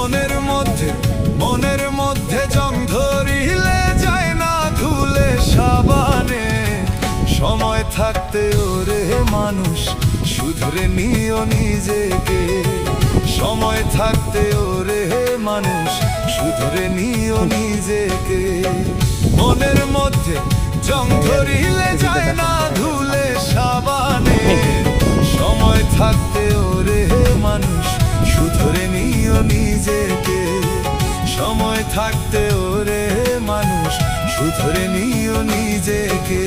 মনের মধ্যে জং ধরিলে যায় না ধুলে সাবানে। সময় থাকতে ওরে মানুষ শুধরে নিও নিজেকে। সময় থাকতে ওরে মানুষ শুধরে নিও নিজেকে। মনের মধ্যে জং ধরিলে যায় না ধুলে সাবানে। সময় থাকতে ওরে মানুষ শুধরে নিও নিজেকে। সময় থাকতে ওরে মানুষ শুধরে নিও নিজেকে।